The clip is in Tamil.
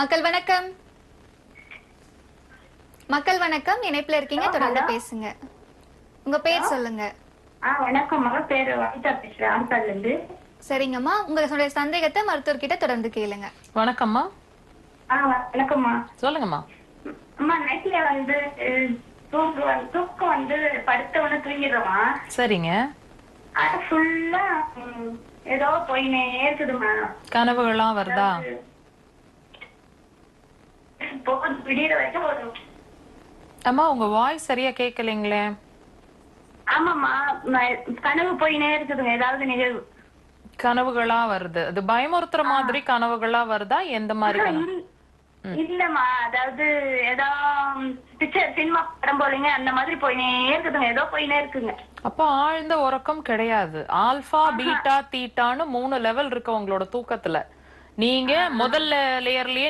மக்கள் வணக்கம். மக்கள் வணக்கம். இணைப்புல இருக்கீங்க, தொடர்ந்து பேசுங்க. உங்க பேர் சொல்லுங்க. வணக்கம்மா. பேரு வனிதா பேசுறேன், ஆண்டாள்ல இருந்து. சரிங்கம்மா, உங்களுடைய சந்தேகத்தை மருத்துவர்கிட்ட தொடர்ந்து கேளுங்க. வணக்கம்மா. வணக்கம்மா. சொல்லுங்கம்மா. அம்மா, நைட்ல வந்து தூக்கம் வந்து படுத்தவன தூங்கிடுறோமா. சரிங்க. அது ஃபுல்லா ஏதோ போயினே இருக்குதுமா. கனவுகள்லாம் வருதா? விடியற வரைக்கும் வரும். அம்மா, உங்க வாய்ஸ் சரியா கேட்கலீங்களே. ஆமாம்மா, கனவு போயினே இருக்குதுங்க, ஏதாவது நிகழ்வு. கனவுகளா வருது. அது பயமுறுத்துற மாதிரி கனவுகளா வருதா? எந்த மாதிரி கனவு? இல்லம்மா, அதாவது ஏதோ பிக்சர் சினிமா படம் போலீங்க, அந்த மாதிரி போயினே இருக்குதுங்க, ஏதோ போயினே இருக்குங்க. அப்ப ஆழ்ந்த உறக்கம் கிடையாது. ஆல்பா, பீட்டா, தீட்டான்னு 3 லெவல் இருக்கு உங்களோட தூக்கத்துல. நீங்க முதல்ல லேயர்லயே